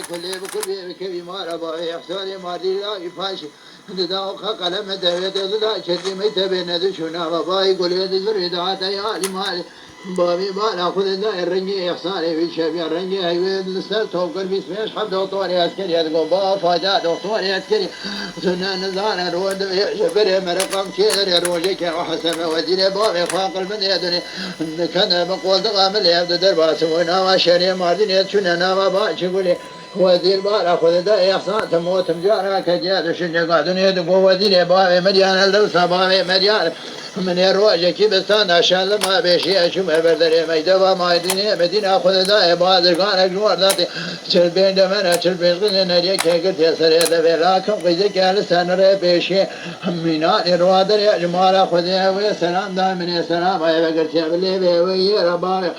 كل بكل بكبي ما ربا إحساني ما دي لا يفاشي داو قلم دهيت لا شدي ميت بين ذشنا بابا يقول يد زريد عتا يا مالي بابي بالا خذ دا الرنجي إحساني في شبي الرنجي هيود لسه توكل في سماش حب دكتور عسكري يتقول بابا فاجا دكتور عسكري سنة نزان رود شبر مرقم شير روجك وحسن وزير بابي خاق المدينة كان بقول دغام اللي يبدو درباس ونا وشري ماردين يتشنا بابا شقولي وزير بالا خذ دا إحسان تموت مجارا كجاد شنو قاعدين يدقوا وزير بابي مليان اللوسة بابي مليان من الروجة كي بستان عشان لما بيشي أشوف بردري ميدوا ما يديني مدينة خذ دا بادر كان جوار ذاتي شربين دمنا شربين غنى نريك قلت يا سريد بلاكم قيدك على سنة بيشي همينا الروادر يا جمال خذ يا سلام دا من السلام يا قلت يا بلي ويا ربابي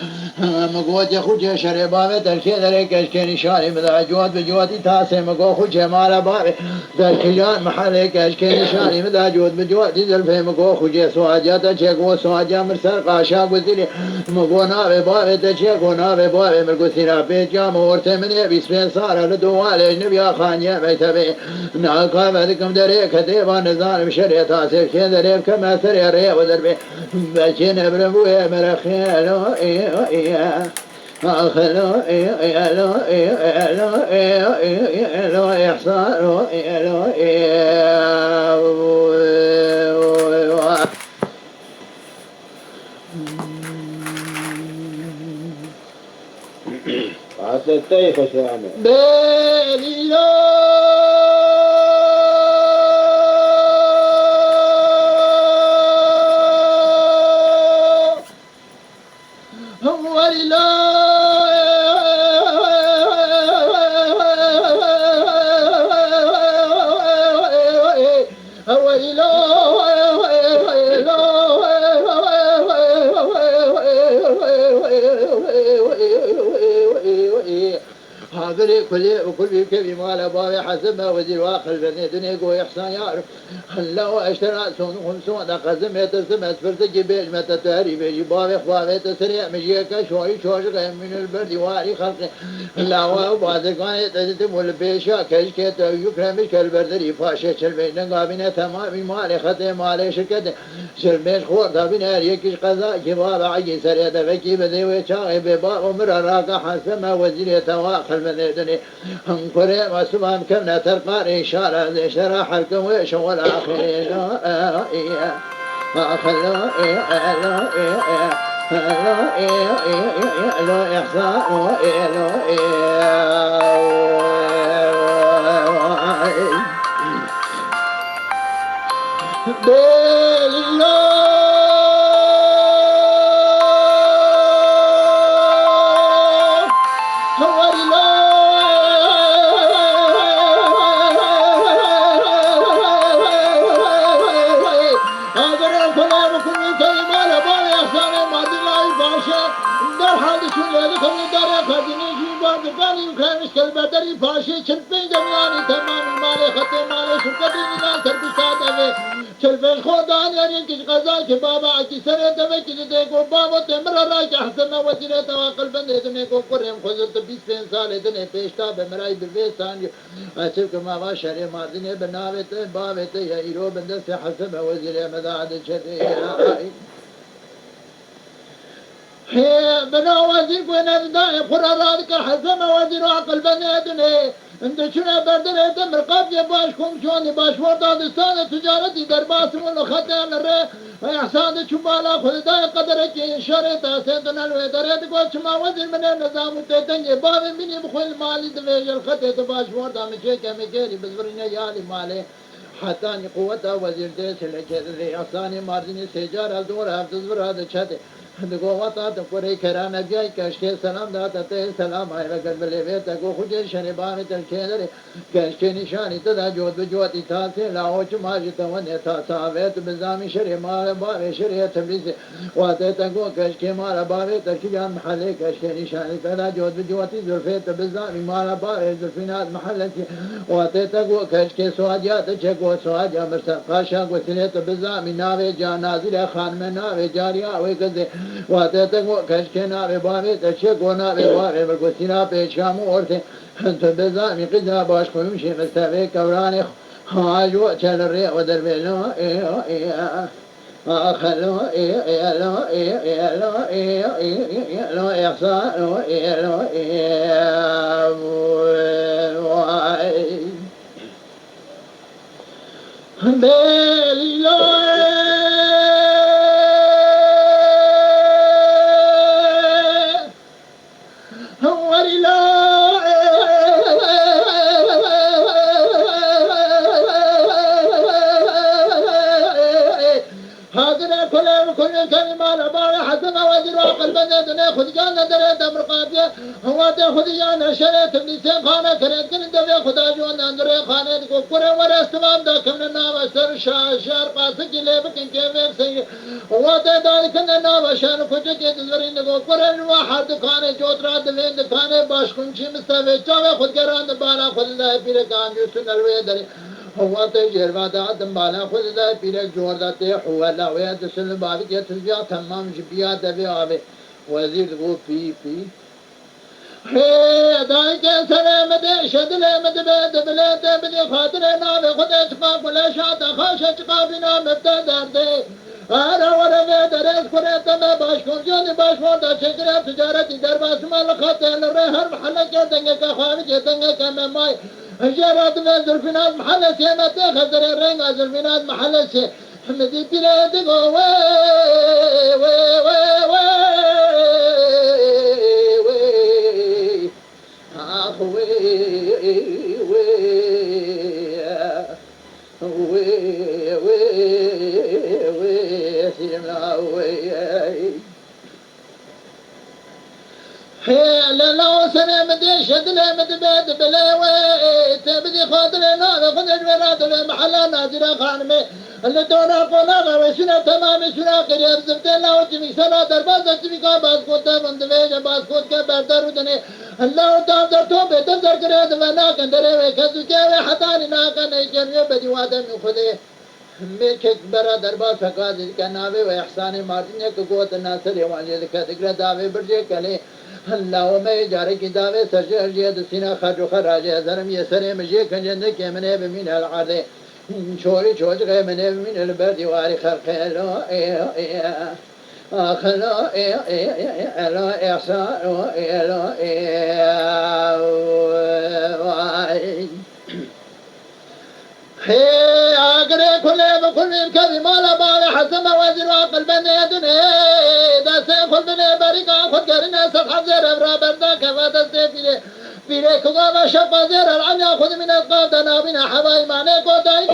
مقوت يا خوجي شربابي تركي ذلك اشكي شاري مذا جواد بجواتي تاسي مقو خوجي مال بابي ذلك محلك اشكي شاري مذا جواد بجواتي ذلفي مقو خوجي سواجا تشيكو سواجا مرسل قاشا قلتلي مقو نابي بابي تشيكو نابي بابي مرقو سينا بيجا مورتي من يبي سبين صار لدوالي نبي خانيا بيتبي ناقا بذكم دريك كتيبا نزال بشري تاسي كين دريك كما سري ري ودربي بشين بربوي مرخيلو ايو ايو أخلو إلو إلو إلو إحصار إلو عسلتي خشامة بليلو كل كبي مال بابي حسب ما وزير واخر بني دنيا قوي إحسان يعرف هلا واشترى سون خمسون قزم يتسم اسفرت جبيج متى تهري بيجي بابي خوابي تسريع مجيك شوي شوش من البرد واري خلقي هلا وبعد كان يتدتم والبيشا كيش كيت يكرمش كالبردري فاشي شلبين نقابين تمام مالي خطي مالي شركتي شلبين خور دابين هريكش قضاء جباب عجي سريع فكي بدي وشاغي بباب ومر راقا حسب ما وزير يتواخر من دنيا انكري وسبحان كنا ترقى إشارة شرح الكم وشغل آخرين خلو لو إحسان لو البدري فاشي شلبين جمياني تمام المالي خطي مالي شركتي نلال تربشتات أبي شلبين خودان يعني كش غزاك بابا عكي سنة دمي كش ديكو بابا تمر راك حسنا وزيرة تواقل بندي دنيكو قرم خزلت 20 سال دني پیشتا بمراي بالبيسان أشرك ما باشري ماردني بناوت بابت يا إيرو بندس حسب وزيرة مدعد شريعي بنا وزير كونا داي قرارات كحزم وزير عقل بنادني انت شنو بردنا دمر قبل باش كم شوني باش ورطة دستان تجارتي درباس من خطان الري احسان شمالا خذ داي قدرك شريط سيدنا الويدريت قول شما وزير من النظام وتتنجي بابي مني بخل مالي دفيج الخطة باش ورطة مشيكا مكيري بزبرنا يالي مالي حتى قوتها وزير ديس اللي اصاني ماردني سيجار الدور هفتزبر هذا شاتي دقوقتا تقولي كرانا جاي كاشكي سلام داتا تي سلام هاي بقلب اللي تقو خجي شنباني تلكيدري كاشكي نشاني تدا جود بجوتي تاسي لاوش ماجي تواني تاساويت بزامي شري مال بابي شري تبليسي واتي تقو كاشكي مال بابي تركي جان محلي كاشكي نشاني تدا جود بجوتي زرفيت بزامي مال بابي زرفينات محلتي واتي تقو كاشكي سواجات تشكو سواجا مرسا قاشا قسليت بزامي ناوي جان نازل خان من ناوي جاريا ويكزي واتتك كشكنا ببابي تشكونا ببابي بالقسنا بيشام ورثي انت بزامي قدا باشكو يمشي مستفيك كوراني خاجو تشال الريح ودربي لو خلو لو إحصاء لو بيلي كل كلمة لبارة حسب وزير وقل بندنا خذ جانا دريت أمرقاتي هو تأخذ جانا شريت بنسين خانة كريت كن دبي خدا جوانا دري خانة كورة ورا استمام دا كمنا نام سر شار قاسك اللي بكن كيف سي هو تدار كنا نام شان كوجك تزورين كورة واحد خانة جوترا دلين خانة باش كنشي مستوي جاوا خذ جران بالا خذ لا بيركان جسنا الويدري هو تجير بعد عدم بالا خذ ذا بيرك جور ذاته هو لا ويا تسلم بعد يتزيا تمام جبيا دبي آبه وزير وہ پی ہے دائی کے سلام دے شدل مد بد بلد بدی خاطر نام خود چقا کل شاد خاش چقا بنا مبدا درد آرا ورا درس کرے تم باش کو جان باش موندا چکر تجارت در باس مال خاطر رہ ہر محل کے دنگ کا خان کے دنگ کا مائی جرات من زلفنات محل سے مت خضر رنگ زلفنات محل سے حمدی بلاد گو لا سلام دي شدل مد بد بلاوي تبدي خاطرنا خذ الوراد المحل ناظر خان में اللي دونا قونا وشنا تمام شنا قريب زبت الله وجمي سنا درباز جمي का बास कोता बंद में जब बास कोत के बेहतर उतने الله تعالى درتو बेहतर در करे दवाना कंदरे वे खसु के वे हतानी ना का नहीं जन्मे बदी वादे में खुदे में के बरा दरबार फका का नावे व ihsan मार्जिन को कोत नासर वाले का दिक्र दावे बरजे कले الله وما يجاري كتابه سرجه جيد سينا خرج خراج زرم يسري مجي كنجند كمنه بمن العرض شوري شوج غي من من البرد واري خرق له اخلا لا احسان لا هي اغري كل بكل كلمه لا بال حسب وزر قلب يدن دا سيخل بن بريقا خد قرنا سبح زر برابردا كما تستفيله بيرك قام شفا زر العنا خذ من القادنا بنا حباي معنى قداي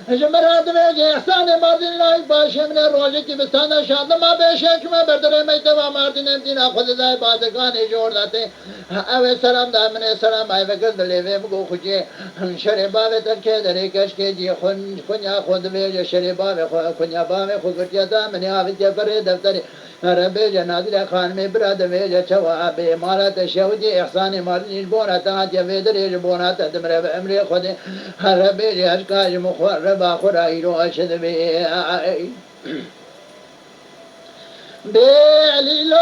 جمرات بيجي احسان ماردين لا باش من الروج کی بستانا شاد ما بشک ما بردر میں تو ماردین دینا خود ذای بعد گانے جوڑ لاتے اوے سلام دا من سلام اي وگل لے مگو خوجے شربا تر کے درے کش کے جی خنیا خود میں شربا خنیا با میں خود کیا دا من اوی پر دفتر رب جنادل خان میں براد میں جواب مالت شودی احسان ماردین بونا تا جویدر بونا تدمر امر خود رب اشکاج مخرب خرائر اشد بيعلي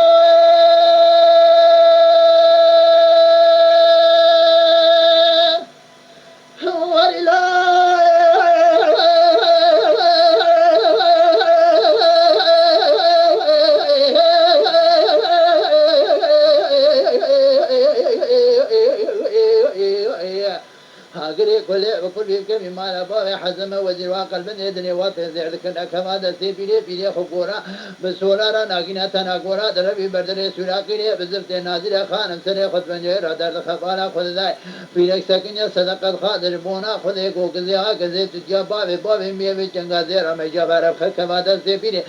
وكل كم ما لبا حزم وزير وقلب يدني واتزع ذكر كما دسي بيلي خقورا بسولارا ناقينا تناقورا دربي بردري سلاقيني بزبت نازل خانم سري خد بنجير در خفالا خد ذاي بيلك سكنيا صدقت خادر بونا خذي كوكزيها كزي تجيا بابي ميوي چنگا زير امي جبار كما دسي بيلي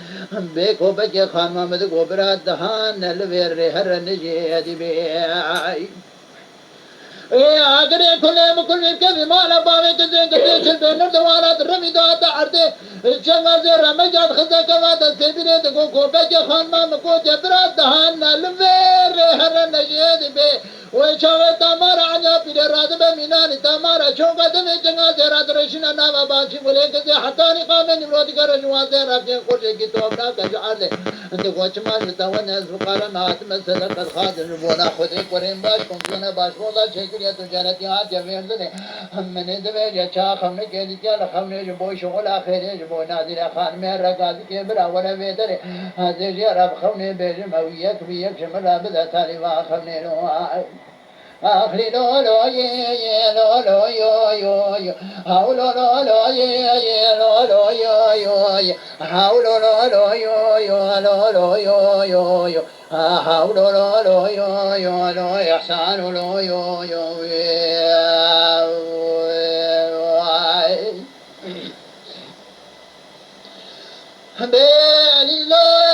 بيكو بكي خان محمد گوبرا دهان نلوير هر نجي ادي بي اگر کھلے مکل کے بیمار باوے کے دے کے چل بنر دوارا رمی دا عرض جنازه رمجات خزك واد سبيله تقول كوبك خان ما مكو جبرات دهان الفير هر نجيد به وشاو تمر عنيا بير راد بمينان تمر چوكا دم جنازه راد رشنا نام باشي بولے کہ حتى نقام نمرود کر جوازه رافين قرش کی تو اپنا کجعل انت کوچ مال تاون فقال ما تمثل قد خادم بونا خدي قرين باش كنتنا باش بولا شكريا تجارتي ها جميل هم من دبي يا چا خمن کے دیا خمن جو شغل اخر جو نادر خان میں رقاد کے برا ولا بيدر هذا يا رب خوني بجمويك بيك شمل بدا تالي واخني لو آخری لو لو یہ لو لو یو یو هاو لو لو لو یہ لو لو یو هاو لو لو لو یو لو لو یو هاو لو لو لو یو لو احسان لو یو بيلي لو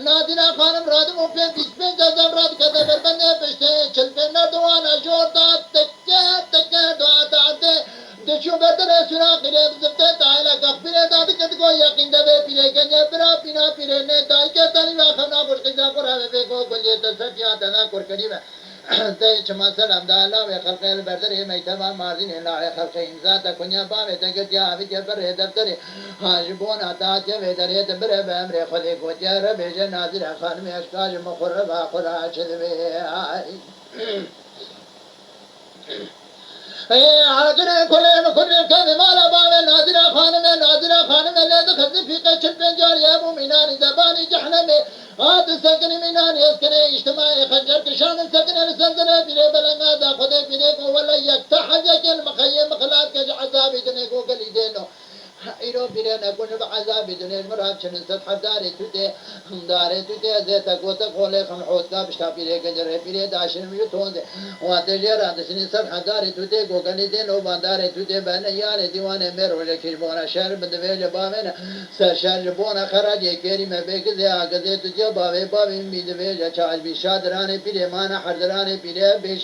نادرا خانم راد مو पे बीच में जब रात का दर बने पिछले चल पे ना दुआना जोरदार तक दुआते देखो बेहतर है सुना करे जबते ताला कफिले दाद कद को यकीन दे पीरे के जबरा पिना पीरे ने दाई के तली वाखना बुर के जा पर आवे को गले तसकिया तना कर करी में ते चमा सलाम दा अल्लाह व खल्क अल बदर है मैं तमाम मार्जिन ला खल्क इंसान ता कुnya पावे ते के जा अभी के पर दफ्तर हाज बोन आता जे वे दरे दबर बमरे खले को जर बेज नाजिर खान में अशकाज मुखरब आखरा चलवे आगरे खुले खुले के माला बावे नाजिरा खान में ले तो खज फी के छपे जारिया मुमिनान जबानी जहनम आद सकन मिनान यसकने इज्तिमा खंजर किशान सकन السندره بيره بلنگا دا خدای بيره کو ولا يتحجج المخيم خلاص کے عذاب اتنے کو گلی دینو ایرو بيره نہ کو عذاب اتنے مراد چن سطح داري تute زيتا کو تقول خم حوت کا بشتا بيره گجر بيره داشن می تو دے وات جرا دشن سطح داري تute کو گلی دینو باندار تute بن یار دیوانه مرو لکش بونا شهر بدوی جبامن سر شهر بونا خراج کریم بك ذا گزه تجه باوی می دوی چال بی شادرانه پیره مانا حضرانه پیره بیش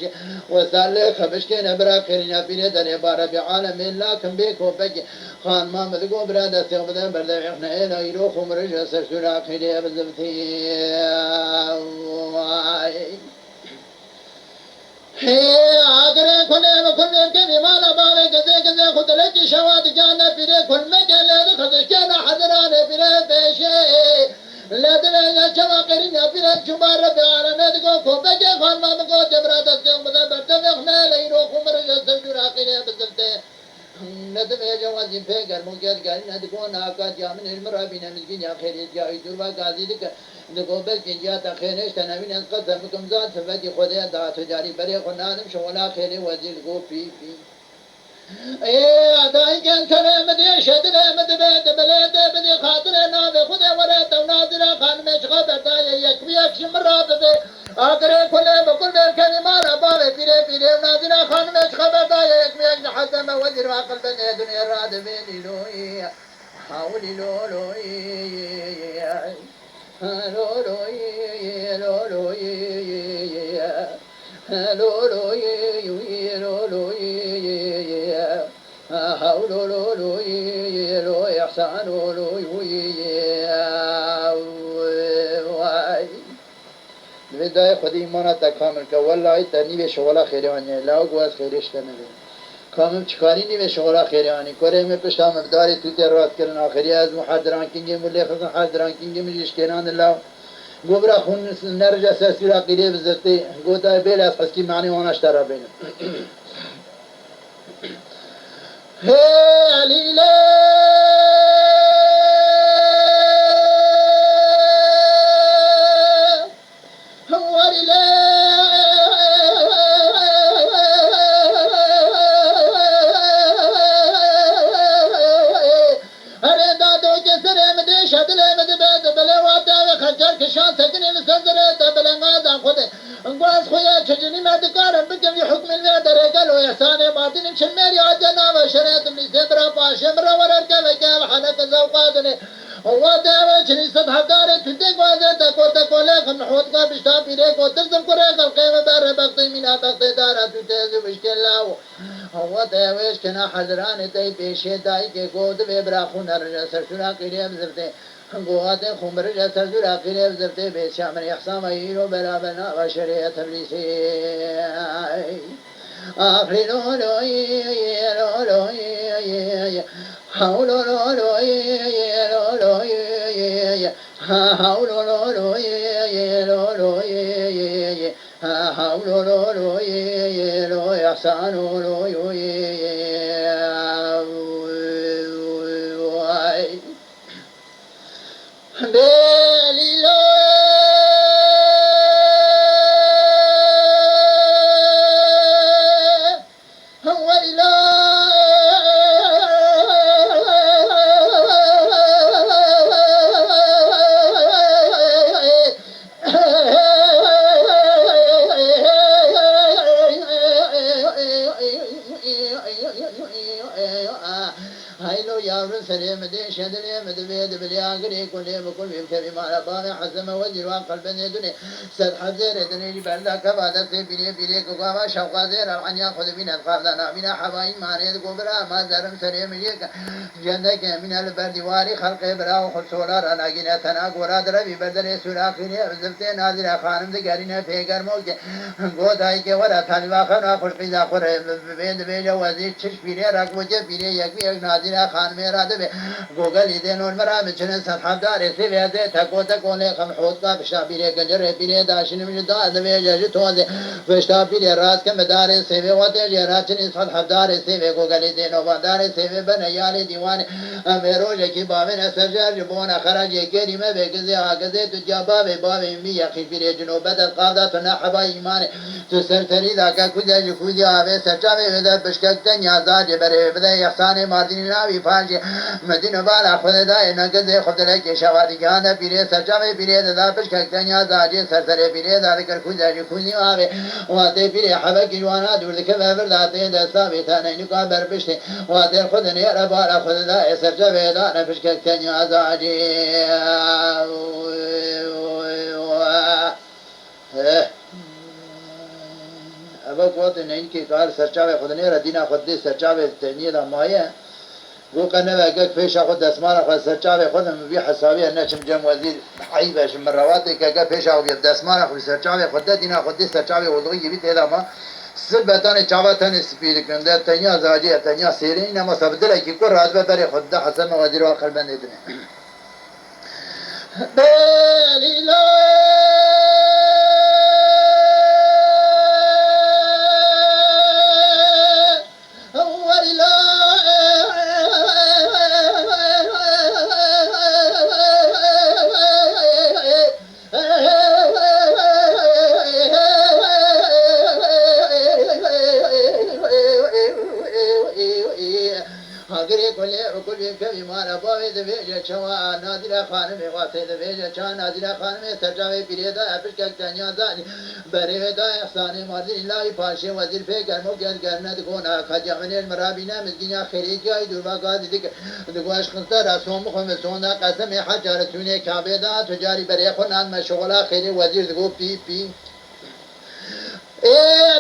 وصل خبش کے نبرا کرینا پیره در بار بعالم لا کم بکو بک خان محمد کو برادر استقبال برده احنا الى يرو خمرج سر سرا خيره بزبتي आगरे खुले खुले के विमाला बावे गजे गजे खुदले की शवाद जाने फिरे खुल में के ले खजे के ना हजराने फिरे पेशे ले दे या चवा करी ना फिरे जुबार प्यार ने को खोपे के खान माम को जबरा दस्ते मदे बरते में ले रो खुमर जसे जुरा के बदलते ند में जो वजीफे गर्मों के गाड़ी ند को ना का जामिन المرا بنا مسكين يا خير جاي دربا غازي دك دغوبل جنجا تخينش تنوين قدم كم ذات فدي خدای دا تجاری بری خنادم شولا خير وزير go في اي اداي كان سره مدي شدل مدي بلد بدي خاطر نا خدای ورا تو ناظر خان میں خبر تا یک یک مرات دے आगरे खुले बकुल में के मारा बावे पीरे पीरे नाजिरा खान में खबर दा एक में एक हसन वजीर अकल बने दुनिया रात में लोई हाउली लो लोई लो लोई लो लोई लो लोई लो लोई हाउलो लो लोई लो احسان लोई بدای خودی مانا تکامل که والله تنی شغلا خیریانی لاو گواز خیریش تنه کامل چکاری نی شغلا خیریانی کره می پشتا مقداری تو ترات کردن آخری از محاضران کینگی ملی خزن حاضران کینگی ملیش کنان لاو گوبرا خون نرجع سرسیرا قیلی بزرتی گوتا بیل از حسکی معنی وانش ترا بینه هی علیله كشان سكن السندرة تبلغنا ذا خده انقاذ خويا تجني ما تكارم بكم يحكم المادر قالوا يا ساني باطن شمير يا جنا وشريت اللي سبرا باشمرا ورر كذا حلق زوقاتني ودعوة شريسة حدارة تدق وزي تكو تكو لكن حوتك بشتا بيريك وترزم كريك القيمة بار بغطي منها بغطي دارة تتازو بشكلاو ودعوة كنا حضران تي بيشي تاي كي قود ببراخون رجا سرسونا قريب زرتي قوات خمر رجا سرسونا قريب زرتي بيشامن يحسام يرو برابنا وشريعة تبليسي آخر لو لو لو لو حول لو لو لو لو حول لو لو لو لو حول لو لو لو يحسن لو بلي لو سليم دي شدني مدبيد بالياقري كل بكل بكري ما ربنا حزم وجر وقل بني دني سد حزير دني بلدا كبادة بني بني كقام شوقا زير عن ياخذ من القابلنا بنا حبايب ما ريد كبرى ما زرم سليم يك جندك من البرد واري خلق برا وخسولا رناجنا تنا قراد ربي بدل سلاخني زبتي نازل خانم دقارنا فيقر موج قوداي كي ورا تلوا خنا خوش قيدا خور بيد بيجا وزير چش بيني رقوجه بيني يك نازل خان میرا دبی گوگل ایده نون مرا میچنه سطح داره سی ویزه تکو تکو لیخم حوت کا بشتا بیره گنجره بیره داشنی میشه دا دبی جاجی توزه بشتا بیره راز کم داره سی وی وطه جراچنی سطح داره سی وی گوگل ایده نوبا داره سی وی بنا یالی دیوانی امیروجه کی باوین سرجر جبون خرج کریمه بگزی آگزه تو جابا باوی می یخی بیره جنوبت القاده تو نحبا ایمانی تو سرسری داکا کجا جکوزی آوه سرچاوی ویده بشککتن یازاجه بره بده یخسان ماردینی ناوی فانجی مدینه بالا خود دای نگذ خود لکی شوادی جان پیره سرچاوی پیره دادا بشککتن یازاجه سرسری پیره دادکر کجا جکوزی آوه واته پیره حبکی جوانا دوردکه برداته دستاوی تانه نکا بربشتی واته خود نیر بالا خود دای سرچاوی دانه بشککتن یازاجه अब को नहीं कि कार सरचावे खुद ने रदीना खुद दे सरचावे तनी दा माया वो कने वाके पेश خود دسمال خود सरचावे خود بي حسابي انا جم وزير عيبه مروات كا पेश او دسمال خود सरचावे خود دينا خود دي सरचावे وضعي بيت هذا ما سبتانه چاواتانه سپید کنده تنیا زاجی تنیا سیرین اما سبدل کی کو راز بتری خود حسن وزیر آخر بنده دنه بلیلو شوا نادر خانم واسه دبیج چان نادر خانم سرجاوی پیریدا اپش که تنیا دانی بره دا احسان مازی لای پاشه وزیر فکر مو گن گرند کونا خجمن المرابینا مسکینا خیری جای دوربا گاد دیک دگواش خنتا رسوم خم سونا قسم حجرتونه کعبه دا تجاری بره خنان مشغولا خیری وزیر دگو پی پی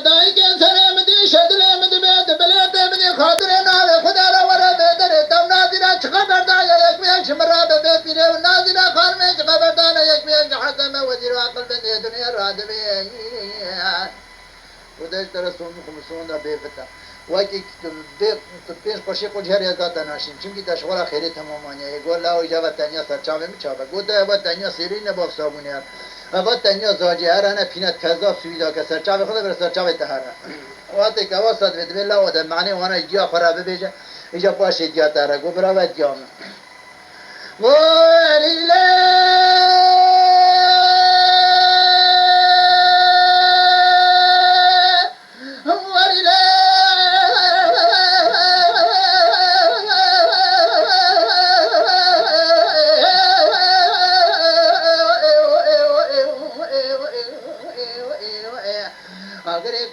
دای کن سلام دی شدل مد بد بلاد من خاطر نال خدا را ور بدر تم نادر خبر دا یک میان شمرا به پیره نادر خان میں خبر دا یک میان حاتم وزیر عقل بده دنیا راد به خودش ترسون خمسون دا به فتا وکی تو پیش پشه کو جهر یاد ناشین چون کی تشغال خیره تمامانه گل لا اجابت تنیا سرچاوه میچابه گوده با تنیا سیرین با صابونیار اول تنیا زاجی هرانه پینت کذاب سویدا که سرچاوه خود بر سرچاوه تهران وقتی که واسط بده بلا و ده معنی وانا جیا خرابه بیجه ایجا پاشه جیا تهران گو برا و جام ولیله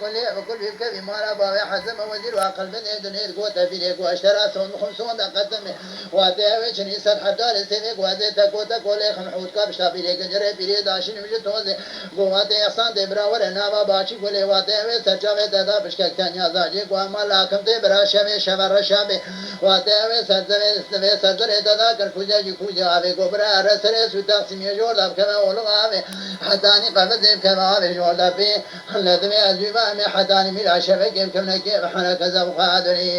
وكل بك بمارا باوي حزم وزير وعقل بن دنيا قوت فيك واشترى سون خمسون قدم واتي وشني سر حدار سيك واتي تكوت كولي خمحوت كبش تبيك جري بيري داشين مش توزي قواتي احسان تبراور نابا باشي كولي واتي سرجاوي دادا بشكك تانيا زاجي قواما لاكم تبرا شمي شمر شامي واتي سرزوي سرزري دادا كر خوجا خوجا ابي غبرا رسري سوتا سمي جوردا كما ولغا حتاني قبض كما ابي جوردا بي لدمي اجيبا مي حتاني ميلا شبك كم كيف حنا كذا وقادري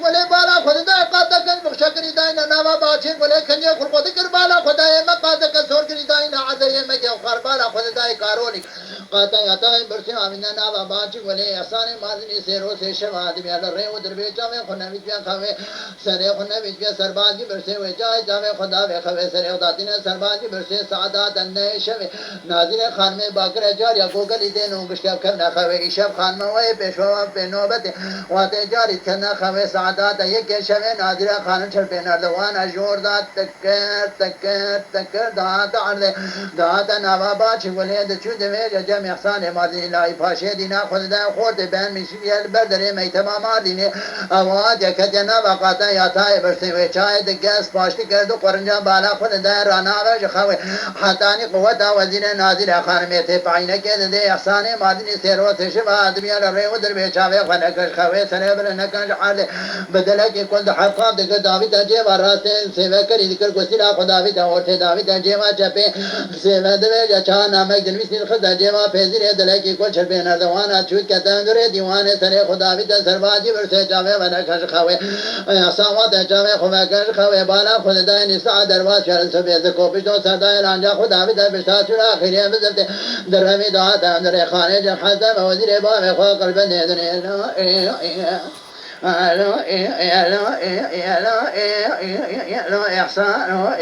ولی بالا خود دای قاطع کن بخشکری دای نوا باچی ولی کنی خود کر بالا خدای ما قاطع کن سور کری دای نعذری مگه خر بالا خود دای کارونی قاطع یاتای برسی آمین نوا باچی ولی احسان مازنی سیرو سے شواد میال ره و دربی جامه خنوی بیا خوي سره خنوی بیا سربازی برسی و جای جامه خدا و خوي سره داتین سربازی برسی سعادت نه شوی ناظر خان میں باکر جار یا گوگل دینو بشکب کنا خوي شب خان موي پیشوا په نوبت واته جاری کنا خوي سعادت یک شوی ناظر خان چر پنار دوان اجور دات تکر دات عرض دات نوابا چی ولید چود می جم احسان مازی لای پاشه دینا خود دا خورد بن میشیل بردره می تمام دینه اواد یک جنا وقت یاتای برسی و چای دگس پاشتی کرد و قرنجا بالا خود دا رانا و خوي حتانی قوت وزیر ناظر خان می ته پاینه کې د احسان مازی سیرو ته شوا ادمی له و در به چاوي خنکش خوي سره بل نکش عال بدل کې کول د حقاب د داوود اجي ورته سیوا کړی ذکر کوسیلا خدای دا ورته داوود اجي ما چپه سیوا د وی چا نامه د وسیل خدای اجي ما فزر دل کې کول چر بینر دوانه چوت کته در دیوانه سره خدای د سرباجي ورته چاوي ونکش خوي اسامه چاوي خو مکش خوي بالا خدای نساء درواز شرن سبه ز کو پښتو صدای رانجا خدای د بشتا چر اخیری بزرته درمي دا در خانه جهاد وزیر با خو قلب نه نه إحسان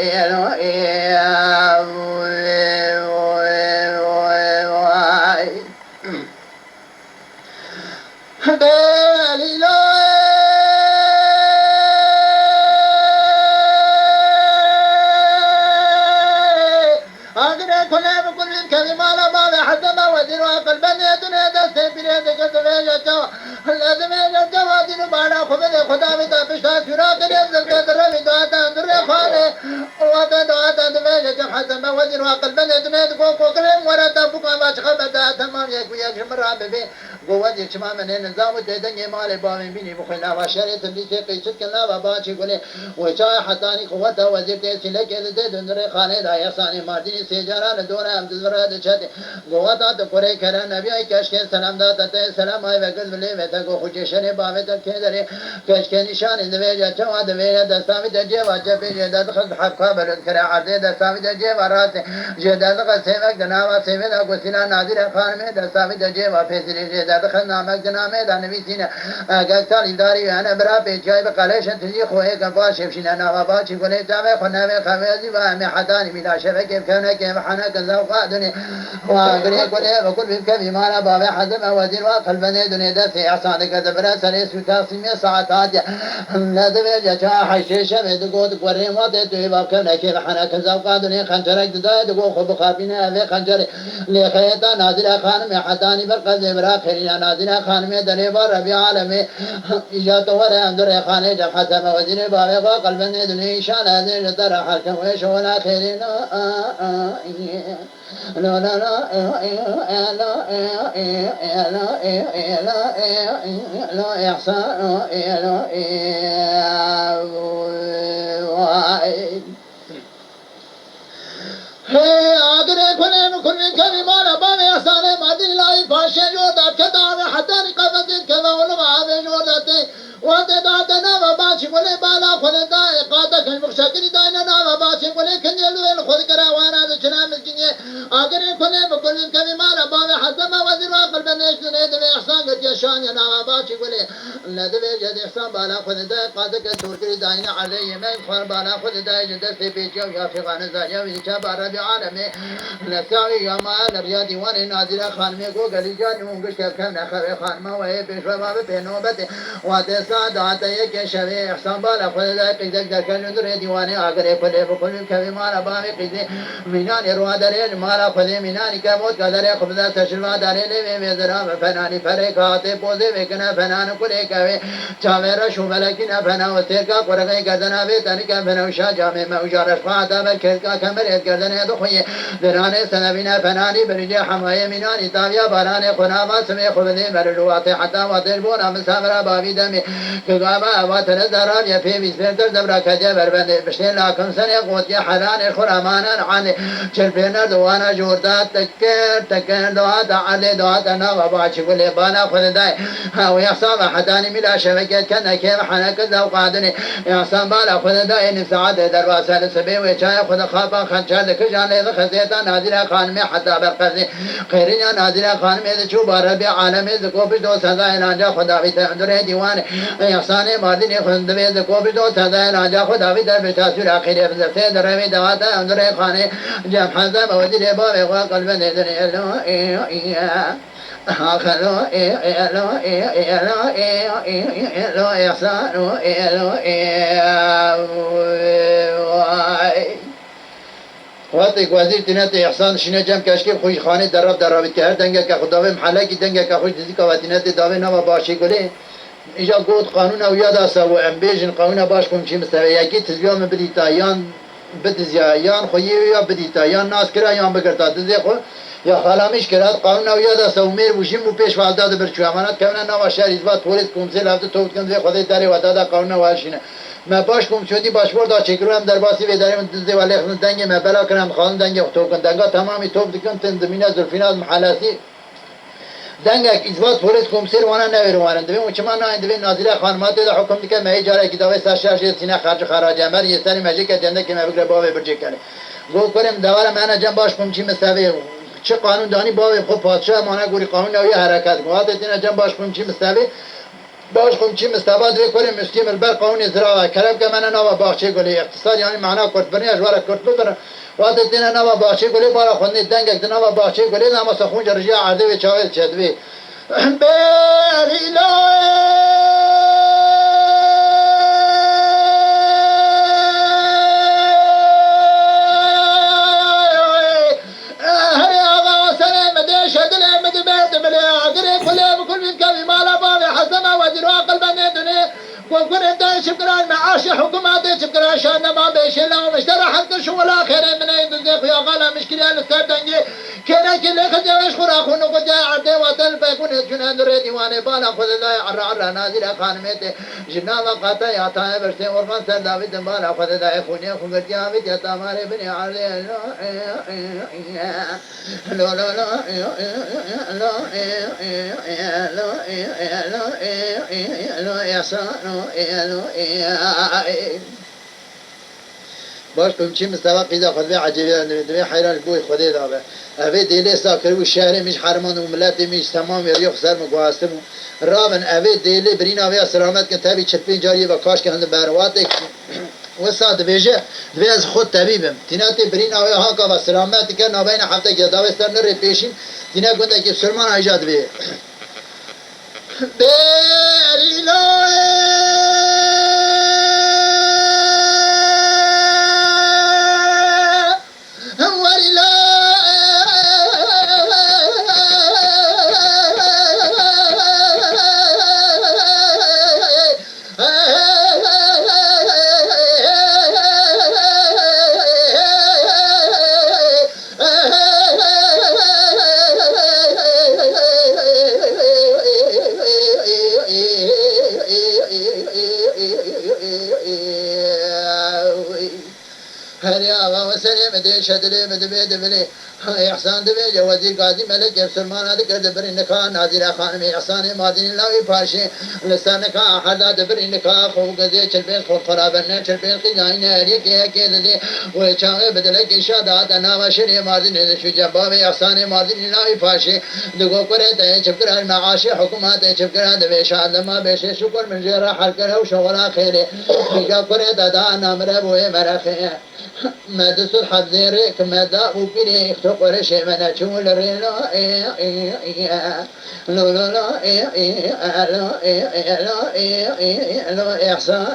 خدا می تا پشت سرا کریم زل کدر می دعا تندر خانه و دعا تندر جم حسن وزیر و عقل بند دنیا کو کریم ورا تا بوکا ما چخ بدا تمام یک شمر ببی قوت یک شما من نظام دیدن مال با من بینی بخلا و شریعت دیگه قیچت کنا و با چی گله و چای حتانی قوت وزیر ته سله کې د دنر خانه د احسان ماردی سیجاران دور هم زرا د چت قوت ته پرې کړه نبی ای کاش کې سلام داته سلام ای وګل ولې وته کو خوششنه باوه ته کې درې کاش کې نشان د ویجا چوا د ویجا د سامي د جې واجب یې د خد حقا برد کړه عرضه د سامي د جې ورات جې د قسمه جناب سیمه د کوسینا نادر خان مې د سامي د جې وافزري د خد نامه جنامه د نبی سینه اګه تعالی داری انا برا په جای په قلیش ته خو هیڅ کا شفشنا نوابا چې ګلې جامه خو نه خوازي و مې حدان میلا شبکه کنه کې محنه ذوق دني واغري ګلې وکل بکې مالا بابا حزم وزیر وقلب نه دني د احسان کې د برا سره سوتا سیمه ساعات لا دبي جا حشيشه بدقود قري ما ده باكنا كيف حنا كذا قادني خنجرك ده دغو خو بخابينه له خنجر له خيتا ناظر خان میں حداني برقد برا خيرنا ناظر خان میں دني بار ربيع عالم اجات ور اندر خانه جب حسب وزير بابا قلب نے دني شان هذه ترى حكم وشولا خيرنا لا لا لا لا احسان آگرے کھلے کھلے کبھی مالا باوے آسانے مادی لائی پاشے جو دا کتا حتانی قبضت کبا علماء جو داتے وتدعتنا وباشي ولي بالا خذ داي قاتك المخشكري داينا وباشي ولي كن يلوين خذ كراوانا دشنا مسكيني اگري كل بكل كمي مالا بابي حسب وزير وقل بنيش نيد احسان قد يشان يا وباشي ولي لا دبي جد احسان بالا خذ داي قاتك تركي داينا علي ما خر بالا خذ داي جد سيبيتي يا في غان زايا ويجا باربي عالمي لساوي يا ما الرياضي وانا نازله خانمي گو گلی جان مونگش كم نخر خانمه وهي بيشوا باب بنوبته واتسادات يك شوي احسان بالا خذ داي قيدك دركن ندر ديواني اگر كل بكل كمي مالا بابي قيد مينان روا درين مالا خذ مينان كموت قدر خبز تشروا دارين ميزرا فناني فريقات بوزي وكنا فنان كل كوي چاويرا شو ملكنا فنا وتركا قرغي گردنا به تنك فنا شا جامع موجار فاتا بالكلكا كمر گردنا دخوي درانه سنبنا فناني برجي حمايه مينان تاويا باران قناما سمي خبزي مرلوات حتى وتربونا مسامرا بابي دمي كغابا وتنزرا يفي بسنتر دبرا كجا بربند بشين لكم سنه قوت حران خرامانا عن چلپنا دوانا جوردات تكر دوات علي دوات انا وباچ كل بانا خداي ها ويحسب حداني ملا شبكه كان كيف حنك ذو قادني يحسب بالا خداي ان سعد درواسه سبي وچاي خد خابا خنچا دكجان له خزيتا نادر خان میں حتى برقزي خيرنا نادر خان میں چو بار بي عالم ذکو بي دو سزا راجا خدا بي تندر ديوان احسان مادني خند بي ذکو بي دو سزا راجا خدا بي در بتاثير اخر بزته درمي دوات اندر خان جم حزب ودي باب وقلب ندر آخرو لو إحسانو وقتی وزیر تینت احسان شینه جمع کشکی خوی خانه دراب درابید که هر دنگه که خداوی محلکی دنگه که خوی دیزی که و تینت داوی نوا باشی گلی اینجا گود قانون او یاد است و امبیجن قانون باش کن چی مستوی یکی تزیام بدیتا یان بدزیا یان خویی یا بدیتا یان ناس کرا یان بگرتا تزی خو یا خالامیش کرد قانون او یاد است و میر بوشیم و پیش والداد برچو امانت که من نوا شهر ایزبات پولیس کمسیل هفته توت کن زی خودی داری و دادا قانون والشینه ما باش کم شدی باشورد چکرو هم در باسی به داریم دزدی ولی خون دنگ ما بلا کنم خان دنگ تو کن دنگا تمامی توپ دکن تن زمینه زلفینات محلاسی دنگک ازبات پولیس کمسیر وانا نویروانند بیم وچما نه اند بین نازله خانمات ده حکم دیگه مه اجاره کی داوی سرشار سینه خرج خراج امر یه سری مجی که جنده که ما بگره باب برجه کنه گو کنیم دوار من جنب باش کم چی مستوی چه قانون دانی باب خود پادشاه مانه گوری قانون اوی حرکت گوات تین جنب باش کم چی مستوی باش کم چی مستواد وی کنیم مسلم البر قانون زراعه کلام که من نوا باشه گلی اقتصاد یعنی معنا کرد برنی اجوار کرد بدر وقت دینا نوا باشه گلی بالا خونی دنگ نوا باشه گلی نما سخون جرجیا عرضه و چاویل چدوی بریلا وكل انت شكرا معاش حكومات شكرا شان ما بيشيل ومشترى حق شو ولا خير من يدزق يا غلا مشكله السردنجي كنا كل خدوش خرا خونو قد عدي وطن بيكون جنان دري وانا بالا خذ ذا عر نازل خانمت جنا وقت يا تا برسي ورفان سر داوود بالا خذ ذا خوني خغر جاويد يا تمار بن علي لا لا لا لا يا باش بمشي مستوى قيدا خذ عجيبه دمي حيران بوي خدي دابه ابي ديلي ساكر والشهر مش حرمان وملاتي مش تمام يريخ سر مقاسم رابن ابي ديلي برينا ويا سلامت كتابي چپين جاري وكاش كند باروات وساد بيجه دبيز خود طبيبم تيناتي برينا ويا هاكا وسلامت كن بين هفته جداوي سر نري بيشين تينا گنده كي سلمان ايجاد بي برينا شدلي مدبي دبلي إحسان دبي وزير قاضي ملك سلمان هذا كذب النكاح نادر خانم إحسان مادين الله يفاشي لسانك أحد دبر النكاح خوك ذي شربين خو خرابنا شربين قياين هريك كذا ذي وشاء بدلك شادات أنا وشري مادين هذا شو جباب إحسان مادين الله يفاشي دعو كره شكر المعاش حكومات شكر هذا بيشاد ما بيش شكر من جرا حركة وشغل خيره بيجا كره دادا نامر بوه مرخه مدرسة الحذيرك مدى وبيني تقر شيء من أشول ريلا لا لا لا لا إحسان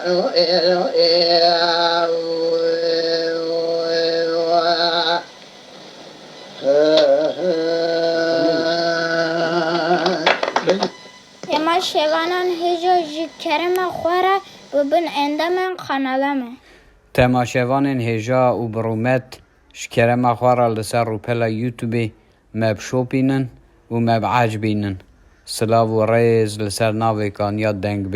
اما شوانان هجا کرم خوره ببین اندامن خانالمه تماشاوان هجا و برومت شکرم خوارا لسر روپلا یوتیوبی مب شوپینن و مب عجبینن سلاو و ریز لسر ناوی کانیات دنگ بیش